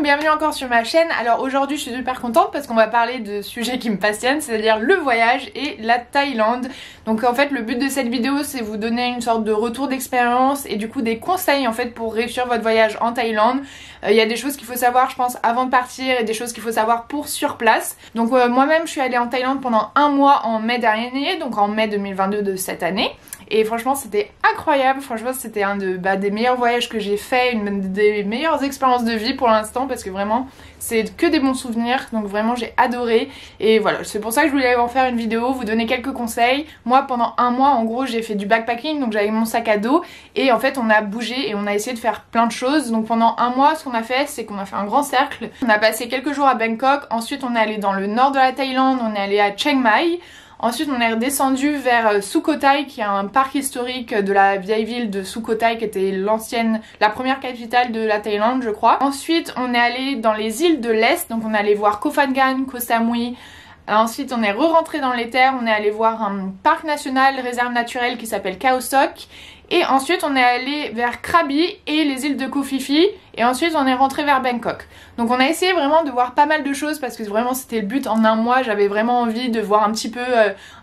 Bienvenue encore sur ma chaîne. Alors aujourd'hui je suis super contente parce qu'on va parler de sujets qui me passionnent, c'est-à-dire le voyage et la Thaïlande. Donc en fait le but de cette vidéo c'est vous donner une sorte de retour d'expérience et du coup des conseils en fait pour réussir votre voyage en Thaïlande. Il y a des choses qu'il faut savoir je pense avant de partir et des choses qu'il faut savoir pour sur place. Donc moi-même je suis allée en Thaïlande pendant un mois en mai dernier, donc en mai 2022 de cette année. Et franchement c'était incroyable, franchement c'était un des meilleurs voyages que j'ai fait, une des meilleures expériences de vie pour l'instant parce que vraiment c'est que des bons souvenirs, donc vraiment j'ai adoré. Et voilà, c'est pour ça que je voulais en faire une vidéo, vous donner quelques conseils. Moi pendant un mois en gros j'ai fait du backpacking, donc j'avais mon sac à dos et en fait on a bougé et on a essayé de faire plein de choses. Donc pendant un mois ce qu'on a fait c'est qu'on a fait un grand cercle, on a passé quelques jours à Bangkok, ensuite on est allé dans le nord de la Thaïlande, on est allé à Chiang Mai. Ensuite on est redescendu vers Sukhothai qui est un parc historique de la vieille ville de Sukhothai qui était la première capitale de la Thaïlande je crois. Ensuite on est allé dans les îles de l'Est, donc on est allé voir Koh Phangan, Koh Samui. Ensuite on est re-rentré dans les terres, on est allé voir un parc national, réserve naturelle qui s'appelle Khao Sok. Et ensuite on est allé vers Krabi et les îles de Koh Phi Phi. Et ensuite on est rentré vers Bangkok. Donc on a essayé vraiment de voir pas mal de choses parce que vraiment c'était le but en un mois. J'avais vraiment envie de voir un petit peu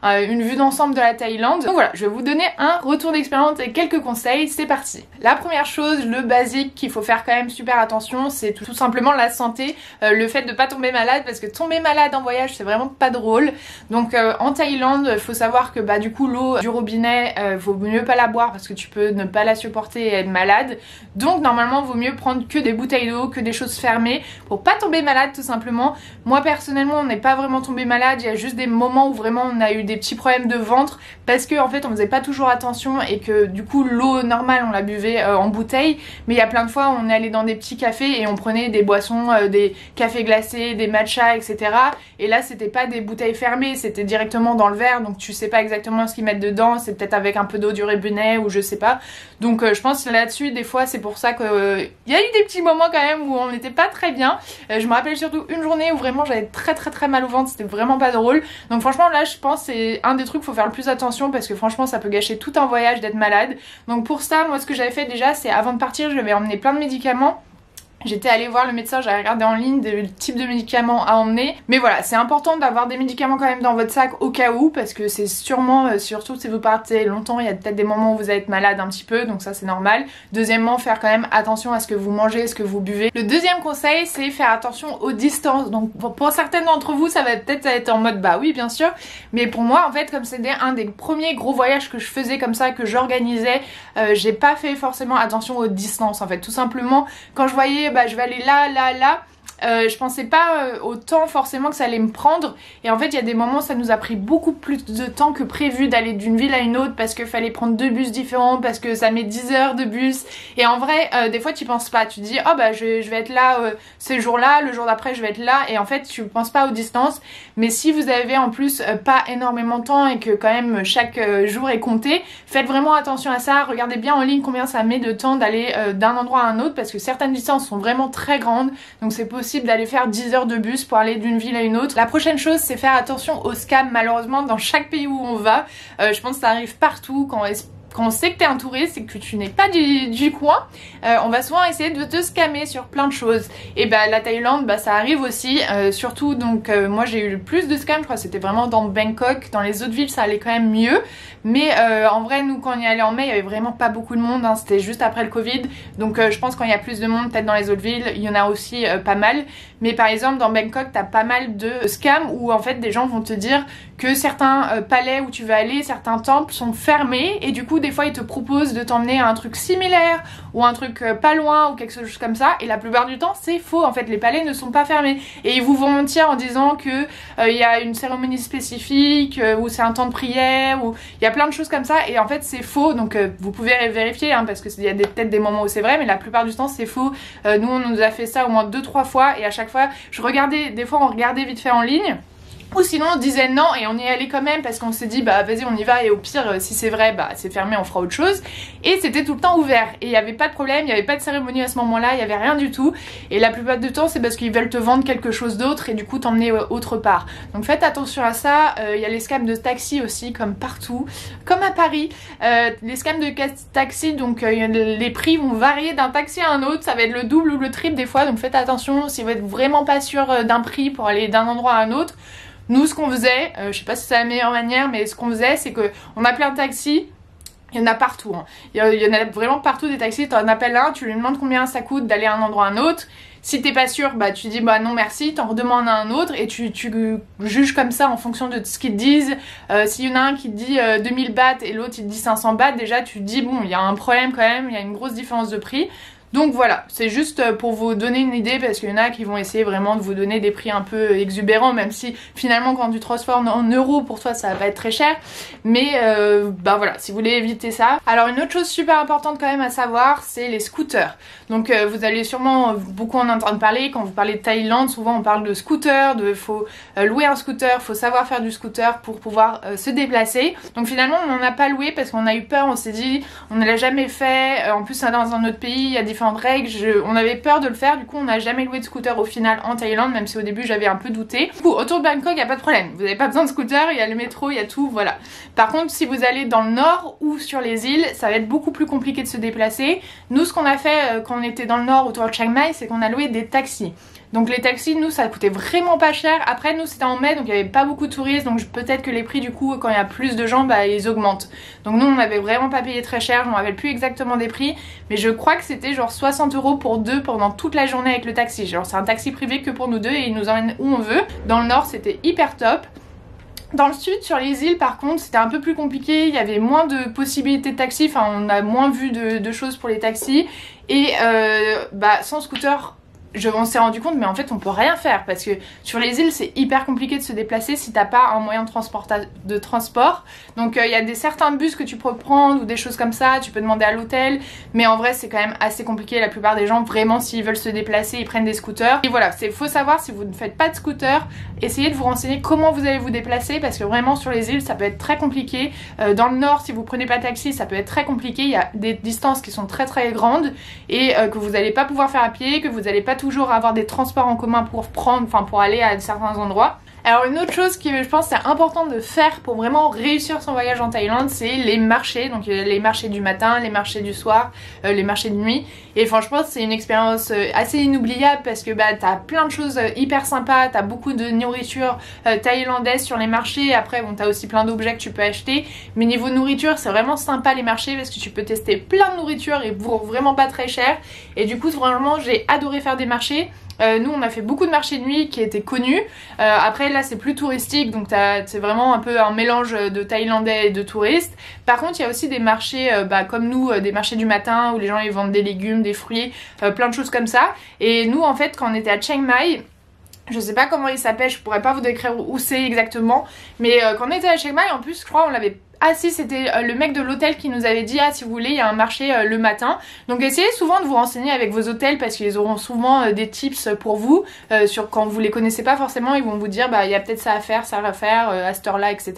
une vue d'ensemble de la Thaïlande. Donc voilà, je vais vous donner un retour d'expérience et quelques conseils, c'est parti. La première chose, le basique qu'il faut faire quand même super attention, c'est tout simplement la santé. Le fait de pas tomber malade parce que tomber malade en voyage c'est vraiment pas drôle. Donc en Thaïlande, il faut savoir que du coup l'eau du robinet, vaut mieux pas la boire parce que tu peux ne pas la supporter et être malade. Donc normalement vaut mieux prendre que des bouteilles d'eau, que des choses fermées pour pas tomber malade tout simplement. Moi personnellement on n'est pas vraiment tombé malade, il y a juste des moments où vraiment on a eu des petits problèmes de ventre parce que en fait on faisait pas toujours attention et que du coup l'eau normale on la buvait en bouteille, mais il y a plein de fois on est allé dans des petits cafés et on prenait des boissons, des cafés glacés, des matchas etc. Et là c'était pas des bouteilles fermées, c'était directement dans le verre, donc tu sais pas exactement ce qu'ils mettent dedans, c'est peut-être avec un peu d'eau du robinet ou je sais pas. Donc je pense là-dessus des fois c'est pour ça que il y a eu des petits moments quand même où on n'était pas très bien. Je me rappelle surtout une journée où vraiment j'avais très mal au ventre, c'était vraiment pas drôle. Donc franchement là je pense c'est un des trucs faut faire le plus attention parce que franchement ça peut gâcher tout un voyage d'être malade. Donc pour ça moi ce que j'avais fait déjà c'est avant de partir j'avais emmené plein de médicaments. J'étais allée voir le médecin, j'avais regardé en ligne des types de médicaments à emmener. Mais voilà, c'est important d'avoir des médicaments quand même dans votre sac au cas où, parce que c'est sûrement, surtout si vous partez longtemps, il y a peut-être des moments où vous allez être malade un petit peu, donc ça c'est normal. Deuxièmement, faire quand même attention à ce que vous mangez, ce que vous buvez. Le deuxième conseil, c'est faire attention aux distances. Donc pour certaines d'entre vous, ça va peut-être être en mode bah oui bien sûr, mais pour moi en fait comme c'était un des premiers gros voyages que je faisais comme ça, que j'organisais, j'ai pas fait forcément attention aux distances en fait. Tout simplement, quand je voyais je vais aller là, je pensais pas au temps forcément que ça allait me prendre et en fait il y a des moments ça nous a pris beaucoup plus de temps que prévu d'aller d'une ville à une autre parce qu'il fallait prendre deux bus différents, parce que ça met 10 heures de bus et en vrai des fois tu penses pas, tu dis oh je vais être là ce jour là, le jour d'après je vais être là et en fait tu penses pas aux distances. Mais si vous avez en plus pas énormément de temps et que quand même chaque jour est compté, faites vraiment attention à ça, regardez bien en ligne combien ça met de temps d'aller d'un endroit à un autre parce que certaines distances sont vraiment très grandes, donc c'est possible d'aller faire 10 heures de bus pour aller d'une ville à une autre. La prochaine chose c'est faire attention aux scams malheureusement dans chaque pays où on va. Je pense que ça arrive partout quand on sait que t'es un touriste et que tu n'es pas du coin, on va souvent essayer de te scammer sur plein de choses. Et la Thaïlande, ça arrive aussi, surtout donc moi j'ai eu le plus de scams, je crois que c'était vraiment dans Bangkok, dans les autres villes ça allait quand même mieux. Mais en vrai nous quand on y allait en mai il y avait vraiment pas beaucoup de monde, hein, c'était juste après le Covid. Donc je pense quand il y a plus de monde peut-être dans les autres villes, il y en a aussi pas mal. Mais par exemple dans Bangkok t'as pas mal de scams où en fait des gens vont te dire que certains palais où tu vas aller, certains temples sont fermés et du coup des fois ils te proposent de t'emmener à un truc similaire ou un truc pas loin ou quelque chose comme ça et la plupart du temps c'est faux en fait, les palais ne sont pas fermés et ils vous vont mentir en disant que il y a une cérémonie spécifique ou c'est un temps de prière ou il y a plein de choses comme ça et en fait c'est faux. Donc vous pouvez vérifier hein, parce que il y a peut-être des moments où c'est vrai mais la plupart du temps c'est faux. Nous on nous a fait ça au moins 2-3 fois et à chaque fois je regardais, des fois on regardait vite fait en ligne Ou sinon on disait non et on y allait quand même parce qu'on s'est dit bah vas-y on y va et au pire si c'est vrai bah c'est fermé, on fera autre chose. Et c'était tout le temps ouvert et il n'y avait pas de problème, il n'y avait pas de cérémonie à ce moment-là, il n'y avait rien du tout. Et la plupart du temps c'est parce qu'ils veulent te vendre quelque chose d'autre et du coup t'emmener autre part. Donc faites attention à ça. Il y a les scams de taxi aussi comme partout, comme à Paris. Les scams de taxi, donc les prix vont varier d'un taxi à un autre, ça va être le double ou le triple des fois, donc faites attention si vous êtes vraiment pas sûr d'un prix pour aller d'un endroit à un autre. Nous ce qu'on faisait, je sais pas si c'est la meilleure manière, mais ce qu'on faisait c'est qu'on appelait un taxi. Il y en a partout, hein. Il y en a vraiment partout des taxis, t'en appelles un, tu lui demandes combien ça coûte d'aller à un endroit à un autre. Si t'es pas sûr, bah tu dis bah non merci, t'en redemandes à un autre et tu juges comme ça en fonction de ce qu'ils te disent. S'il y en a un qui te dit 2000 bahts et l'autre il te dit 500 bahts, déjà tu te dis bon il y a un problème quand même, il y a une grosse différence de prix. Donc voilà, c'est juste pour vous donner une idée parce qu'il y en a qui vont essayer vraiment de vous donner des prix un peu exubérants, même si finalement quand tu transformes en euros pour toi ça va être très cher. Mais bah voilà, si vous voulez éviter ça. Alors une autre chose super importante quand même à savoir, c'est les scooters. Donc vous allez sûrement beaucoup en entendre parler, quand vous parlez de Thaïlande, souvent on parle de scooter, faut louer un scooter, faut savoir faire du scooter pour pouvoir se déplacer. Donc finalement on n'en a pas loué parce qu'on a eu peur, on s'est dit on ne l'a jamais fait, en plus c'est dans un autre pays, il y a différentes règles, on avait peur de le faire, du coup on n'a jamais loué de scooter au final en Thaïlande, même si au début j'avais un peu douté. Du coup autour de Bangkok il n'y a pas de problème, vous n'avez pas besoin de scooter, il y a le métro, il y a tout, voilà. Par contre si vous allez dans le nord ou sur les îles, ça va être beaucoup plus compliqué de se déplacer. Nous ce qu'on a fait quand on était dans le nord autour de Chiang Mai, c'est qu'on a loué des taxis. Donc les taxis, nous ça coûtait vraiment pas cher. Après nous c'était en mai donc il n'y avait pas beaucoup de touristes, donc peut-être que les prix du coup quand il y a plus de gens bah ils augmentent. Donc nous on avait vraiment pas payé très cher, je m'en rappelle plus exactement des prix, mais je crois que c'était genre 60 € pour deux pendant toute la journée avec le taxi. Genre c'est un taxi privé que pour nous deux et il nous emmène où on veut. Dans le nord c'était hyper top. Dans le sud, sur les îles par contre, c'était un peu plus compliqué, il y avait moins de possibilités de taxi, enfin on a moins vu de choses pour les taxis. Et bah sans scooter, on s'est rendu compte mais en fait on peut rien faire parce que sur les îles c'est hyper compliqué de se déplacer si t'as pas un moyen de transport. Donc il y a certains bus que tu peux prendre ou des choses comme ça, tu peux demander à l'hôtel, mais en vrai c'est quand même assez compliqué. La plupart des gens vraiment s'ils veulent se déplacer ils prennent des scooters. Et voilà, faut savoir si vous ne faites pas de scooter, essayez de vous renseigner comment vous allez vous déplacer parce que vraiment sur les îles ça peut être très compliqué. Dans le nord si vous prenez pas de taxi ça peut être très compliqué, il y a des distances qui sont très très grandes et que vous n'allez pas pouvoir faire à pied, que vous n'allez pas toujours avoir des transports en commun pour aller à certains endroits. Alors une autre chose qui je pense c'est important de faire pour vraiment réussir son voyage en Thaïlande, c'est les marchés. Donc les marchés du matin, les marchés du soir, les marchés de nuit. Et franchement c'est une expérience assez inoubliable parce que bah t'as plein de choses hyper sympas, t'as beaucoup de nourriture thaïlandaise sur les marchés. Après bon t'as aussi plein d'objets que tu peux acheter, mais niveau nourriture c'est vraiment sympa les marchés parce que tu peux tester plein de nourriture et pour vraiment pas très cher. Et du coup vraiment j'ai adoré faire des marchés. Nous on a fait beaucoup de marchés de nuit qui étaient connus. Après là c'est plus touristique donc c'est vraiment un peu un mélange de Thaïlandais et de touristes. Par contre il y a aussi des marchés comme nous, des marchés du matin où les gens ils vendent des légumes, des fruits, plein de choses comme ça. Et nous en fait quand on était à Chiang Mai, je sais pas comment il s'appelle, je pourrais pas vous décrire où c'est exactement, mais quand on était à Chiang Mai en plus je crois on l'avait... Ah si, c'était le mec de l'hôtel qui nous avait dit ah si vous voulez il y a un marché le matin. Donc essayez souvent de vous renseigner avec vos hôtels parce qu'ils auront souvent des tips pour vous sur quand vous les connaissez pas forcément, ils vont vous dire bah il y a peut-être ça à faire à cette heure là etc.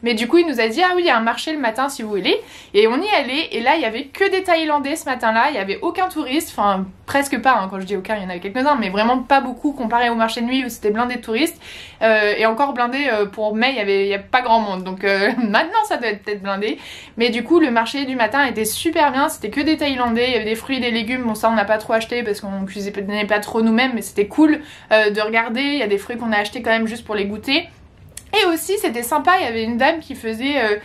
Mais du coup il nous a dit ah oui il y a un marché le matin si vous voulez, et on y allait et là il y avait que des Thaïlandais ce matin là, il y avait aucun touriste, enfin presque pas hein. Quand je dis aucun il y en avait quelques-uns mais vraiment pas beaucoup comparé au marché de nuit où c'était blindé de touristes et encore blindé pour mai il y a pas grand monde donc maintenant ça doit être peut-être blindé, mais du coup le marché du matin était super bien, c'était que des Thaïlandais, il y avait des fruits et des légumes, bon ça on n'a pas trop acheté parce qu'on cuisinait pas trop nous-mêmes, mais c'était cool de regarder, il y a des fruits qu'on a achetés quand même juste pour les goûter. Et aussi c'était sympa, il y avait une dame qui faisait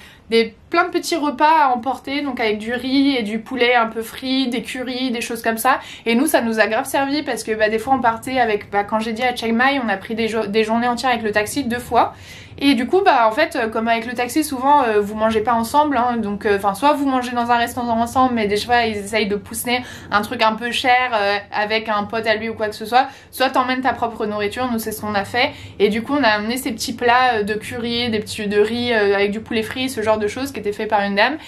plein de petits repas à emporter, donc avec du riz et du poulet un peu frit, des currys, des choses comme ça. Et nous ça nous a grave servi parce que des fois on partait avec, quand j'ai dit à Chiang Mai, on a pris des journées entières avec le taxi 2 fois. Et du coup en fait comme avec le taxi souvent vous mangez pas ensemble hein, donc soit vous mangez dans un restaurant ensemble mais des fois ils essayent de pousser un truc un peu cher avec un pote à lui ou quoi que ce soit t'emmènes ta propre nourriture. Nous c'est ce qu'on a fait et du coup on a amené ces petits plats de curry, des petits de riz avec du poulet frit, ce genre genre de choses qui était fait par une dame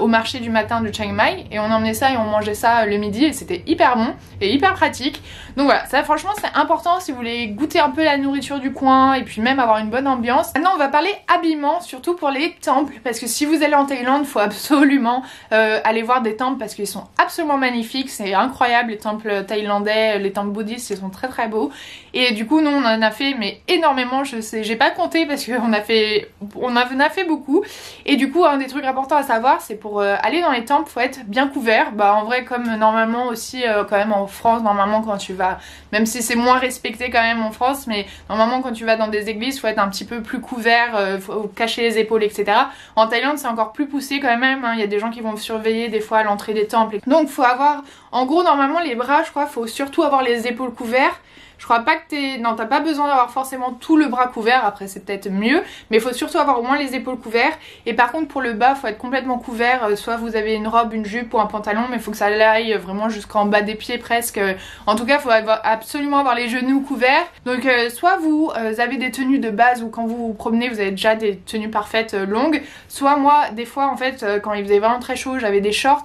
au marché du matin de Chiang Mai, et on emmenait ça et on mangeait ça le midi et c'était hyper bon et hyper pratique. Donc voilà, ça franchement c'est important si vous voulez goûter un peu la nourriture du coin et puis même avoir une bonne ambiance. Maintenant on va parler habillement, surtout pour les temples, parce que si vous allez en Thaïlande, il faut absolument aller voir des temples parce qu'ils sont absolument magnifiques, c'est incroyable les temples thaïlandais, les temples bouddhistes, ils sont très très beaux. Et du coup nous on en a fait mais énormément, je sais, j'ai pas compté parce qu'on en a fait beaucoup. Et du coup un des trucs importants à savoir, c'est pour aller dans les temples faut être bien couvert. Bah en vrai comme normalement aussi quand même en France, normalement quand tu vas, même si c'est moins respecté quand même en France, mais normalement quand tu vas dans des églises faut être un petit peu plus couvert, faut cacher les épaules etc. En Thaïlande c'est encore plus poussé quand même, hein. Il y a des gens qui vont surveiller des fois à l'entrée des temples. Donc faut avoir, en gros normalement les bras je crois faut surtout avoir les épaules couvertes. Je crois pas que non, t'as pas besoin d'avoir forcément tout le bras couvert, après c'est peut-être mieux, mais il faut surtout avoir au moins les épaules couvertes. Et par contre pour le bas, faut être complètement couvert, soit vous avez une robe, une jupe ou un pantalon, mais il faut que ça aille vraiment jusqu'en bas des pieds presque. En tout cas, il faut absolument avoir les genoux couverts. Donc soit vous avez des tenues de base ou quand vous vous promenez, vous avez déjà des tenues parfaites longues, soit moi, des fois en fait, quand il faisait vraiment très chaud, j'avais des shorts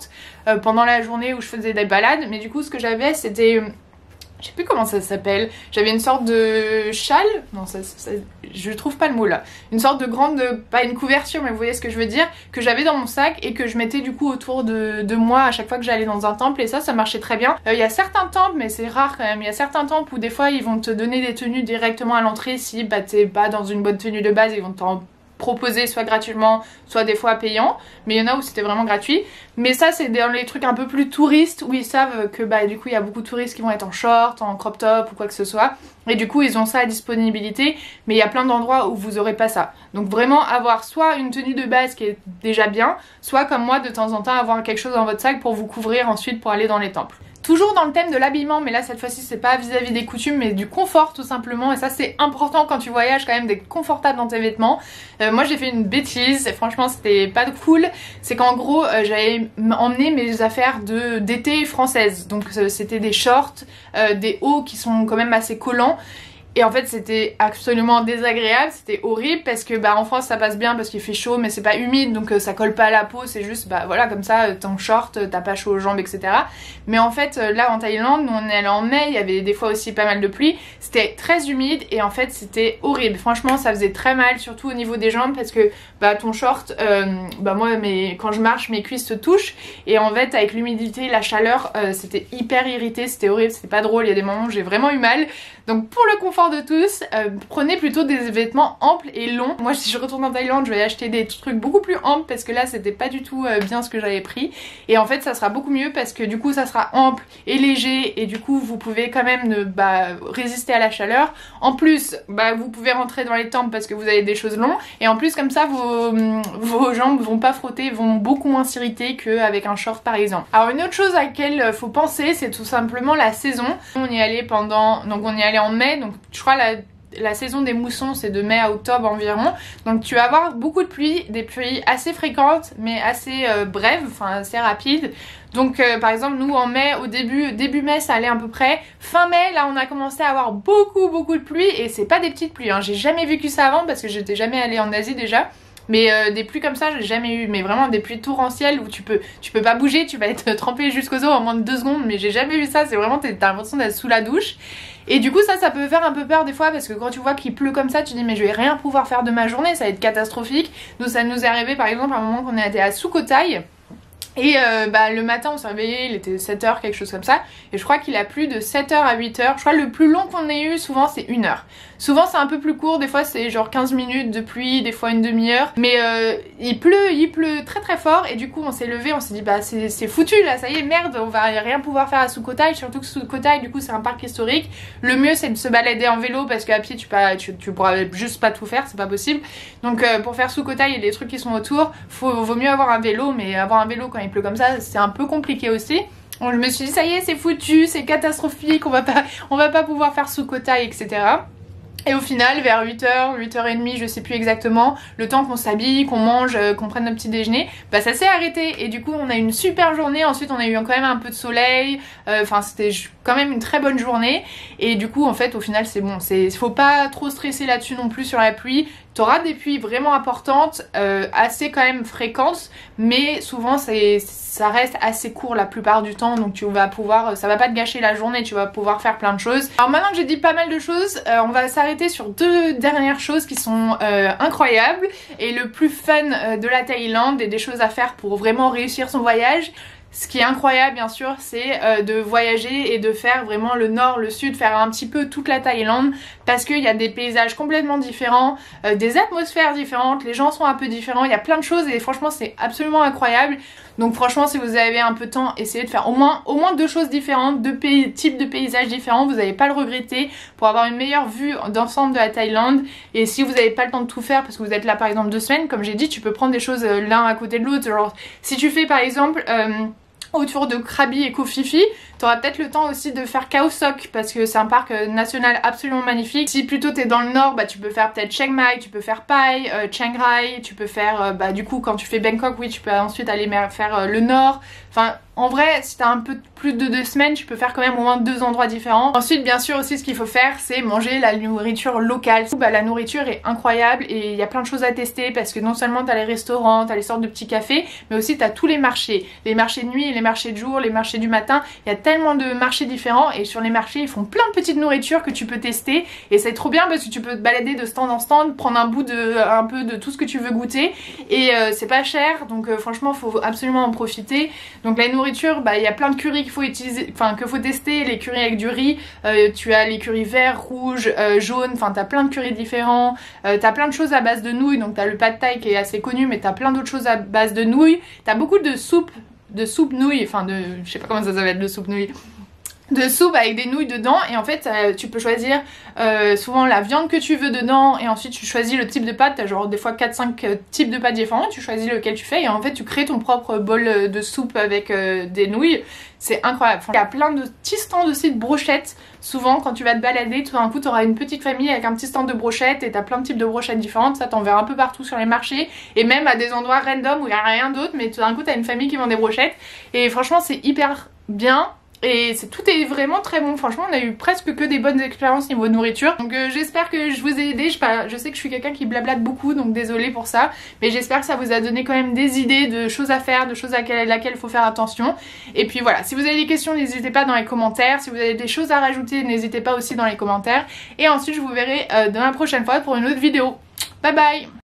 pendant la journée où je faisais des balades, mais du coup ce que j'avais c'était... je sais plus comment ça s'appelle, j'avais une sorte de châle, non je trouve pas le mot là, une sorte de grande, pas une couverture mais vous voyez ce que je veux dire, que j'avais dans mon sac et que je mettais du coup autour de moi à chaque fois que j'allais dans un temple, et ça marchait très bien. Il y a certains temples, mais c'est rare quand même, il y a certains temples où des fois ils vont te donner des tenues directement à l'entrée si bah, t'es pas dans une bonne tenue de base, ils vont t'en proposer soit gratuitement, soit des fois payant, mais il y en a où c'était vraiment gratuit. Mais ça c'est dans les trucs un peu plus touristes où ils savent que bah du coup il y a beaucoup de touristes qui vont être en short, en crop top ou quoi que ce soit, et du coup ils ont ça à disponibilité, mais il y a plein d'endroits où vous aurez pas ça. Donc vraiment avoir soit une tenue de base qui est déjà bien, soit comme moi de temps en temps avoir quelque chose dans votre sac pour vous couvrir ensuite pour aller dans les temples. Toujours dans le thème de l'habillement, mais là cette fois-ci c'est pas vis-à-vis des coutumes mais du confort tout simplement, et ça c'est important quand tu voyages quand même d'être confortable dans tes vêtements. Moi j'ai fait une bêtise, et franchement c'était pas cool, c'est qu'en gros j'avais emmené mes affaires d'été françaises, donc c'était des shorts, des hauts qui sont quand même assez collants. Et en fait c'était absolument désagréable, c'était horrible parce que bah en France ça passe bien parce qu'il fait chaud mais c'est pas humide, donc ça colle pas à la peau, c'est juste bah voilà comme ça ton short, t'as pas chaud aux jambes etc. Mais en fait là en Thaïlande, nous on est allé en mai, il y avait des fois aussi pas mal de pluie, c'était très humide et en fait c'était horrible, franchement ça faisait très mal, surtout au niveau des jambes parce que bah ton short, bah moi quand je marche mes cuisses se touchent et en fait avec l'humidité, la chaleur, c'était hyper irrité, c'était horrible, c'était pas drôle, il y a des moments où j'ai vraiment eu mal. Donc pour le confort de tous, prenez plutôt des vêtements amples et longs. Moi si je retourne en Thaïlande, je vais acheter des trucs beaucoup plus amples parce que là c'était pas du tout bien ce que j'avais pris. Et en fait ça sera beaucoup mieux parce que du coup ça sera ample et léger et du coup vous pouvez quand même résister à la chaleur. En plus vous pouvez rentrer dans les temples parce que vous avez des choses longues, et en plus comme ça vos jambes vont pas frotter, vont beaucoup moins s'irriter qu'avec un short par exemple. Alors une autre chose à laquelle faut penser, c'est tout simplement la saison. On y allait en mai, donc je crois la saison des moussons c'est de mai à octobre environ, donc tu vas avoir beaucoup de pluie, des pluies assez fréquentes mais assez brèves, enfin assez rapides. Donc par exemple nous en mai, au début mai ça allait à peu près, fin mai là on a commencé à avoir beaucoup de pluie, et c'est pas des petites pluies, hein. J'ai jamais vécu ça avant parce que j'étais jamais allée en Asie déjà. Mais des pluies comme ça j'ai jamais eu, mais vraiment des pluies torrentielles où tu peux pas bouger, tu vas être trempé jusqu'aux os en moins de 2 secondes, mais j'ai jamais vu ça, c'est vraiment t'as l'impression d'être sous la douche. Et du coup ça peut faire un peu peur des fois parce que quand tu vois qu'il pleut comme ça tu te dis mais je vais rien pouvoir faire de ma journée, ça va être catastrophique. Nous ça nous est arrivé par exemple à un moment qu'on était à Sukhothai. Et le matin on s'est réveillé, il était 7h quelque chose comme ça, et je crois qu'il a plu de 7h à 8h. Je crois que le plus long qu'on ait eu souvent c'est 1 heure. Souvent c'est un peu plus court, des fois c'est genre 15 minutes de pluie, des fois une demi-heure. Mais il pleut très très fort, et du coup on s'est levé, on s'est dit bah c'est foutu là, ça y est merde, on va rien pouvoir faire à Sukhothai. Surtout que Sukhothai du coup c'est un parc historique. Le mieux c'est de se balader en vélo parce qu'à pied tu pourras juste pas tout faire, c'est pas possible. Donc pour faire Sukhothai et les trucs qui sont autour, vaut mieux avoir un vélo, mais avoir un vélo quand il pleut comme ça c'est un peu compliqué aussi. Donc je me suis dit ça y est c'est foutu, c'est catastrophique, on va pas pouvoir faire Sukhothai etc. Et au final, vers 8h, 8h30, je sais plus exactement, le temps qu'on s'habille, qu'on mange, qu'on prenne notre petit déjeuner, bah ça s'est arrêté. Et du coup, on a eu une super journée. Ensuite, on a eu quand même un peu de soleil. Enfin, c'était quand même une très bonne journée. Et du coup, en fait, au final, c'est bon. Faut pas trop stresser là-dessus non plus sur la pluie. Tu auras des pluies vraiment importantes, assez quand même fréquentes, mais souvent ça reste assez court la plupart du temps, donc tu vas pouvoir, ça va pas te gâcher la journée, tu vas pouvoir faire plein de choses. Alors maintenant que j'ai dit pas mal de choses, on va s'arrêter sur deux dernières choses qui sont incroyables et le plus fun de la Thaïlande et des choses à faire pour vraiment réussir son voyage. Ce qui est incroyable bien sûr, c'est de voyager et de faire vraiment le nord, le sud, faire un petit peu toute la Thaïlande parce qu'il y a des paysages complètement différents, des atmosphères différentes, les gens sont un peu différents, il y a plein de choses et franchement c'est absolument incroyable. Donc franchement si vous avez un peu de temps, essayez de faire au moins deux choses différentes, deux types de paysages différents, vous n'allez pas le regretter pour avoir une meilleure vue d'ensemble de la Thaïlande. Et si vous n'avez pas le temps de tout faire parce que vous êtes là par exemple 2 semaines, comme j'ai dit, tu peux prendre des choses l'un à côté de l'autre. Genre si tu fais par exemple autour de Krabi et Koh Phi Phi, tu auras peut-être le temps aussi de faire Khao Sok parce que c'est un parc national absolument magnifique. Si plutôt t'es dans le nord, bah tu peux faire peut-être Chiang Mai, tu peux faire Pai, Chiang Rai, tu peux faire du coup quand tu fais Bangkok, oui tu peux ensuite aller faire le nord. Enfin en vrai si t'as un peu plus de 2 semaines, tu peux faire quand même au moins 2 endroits différents. Ensuite bien sûr aussi ce qu'il faut faire c'est manger la nourriture locale. Bah, la nourriture est incroyable et il y a plein de choses à tester parce que non seulement t'as les restaurants, t'as les sortes de petits cafés, mais aussi t'as tous les marchés de nuit, les marchés de jour, les marchés du matin. Il y a tellement de marchés différents et sur les marchés ils font plein de petites nourritures que tu peux tester et c'est trop bien parce que tu peux te balader de stand en stand, prendre un peu de tout ce que tu veux goûter et c'est pas cher donc franchement faut absolument en profiter. Donc la nourriture, bah il y a plein de currys qu'il faut utiliser, enfin qu'il faut tester, les currys avec du riz, tu as les currys verts, rouges, jaunes, enfin t'as plein de currys différents, t'as plein de choses à base de nouilles, donc t'as le pad thai qui est assez connu mais t'as plein d'autres choses à base de nouilles, t'as beaucoup de soupe nouilles, enfin je sais pas comment ça s'appelle, de soupe nouilles, de soupe avec des nouilles dedans et en fait tu peux choisir souvent la viande que tu veux dedans et ensuite tu choisis le type de pâte, t'as genre des fois 4-5 types de pâtes différents, tu choisis lequel tu fais et en fait tu crées ton propre bol de soupe avec des nouilles. C'est incroyable. Il y a plein de petits stands aussi de brochettes. Souvent quand tu vas te balader, tout d'un coup tu auras une petite famille avec un petit stand de brochettes et t'as plein de types de brochettes différentes. Ça t'en verras un peu partout sur les marchés et même à des endroits random où il n'y a rien d'autre, mais tout d'un coup t'as une famille qui vend des brochettes et franchement c'est hyper bien. Et tout est vraiment très bon, franchement on a eu presque que des bonnes expériences niveau nourriture. Donc j'espère que je vous ai aidé, je sais que je suis quelqu'un qui blablate beaucoup donc désolée pour ça. Mais j'espère que ça vous a donné quand même des idées de choses à faire, de choses à laquelle il faut faire attention. Et puis voilà, si vous avez des questions n'hésitez pas dans les commentaires, si vous avez des choses à rajouter n'hésitez pas aussi dans les commentaires. Et ensuite je vous verrai dans la prochaine fois pour une autre vidéo. Bye bye.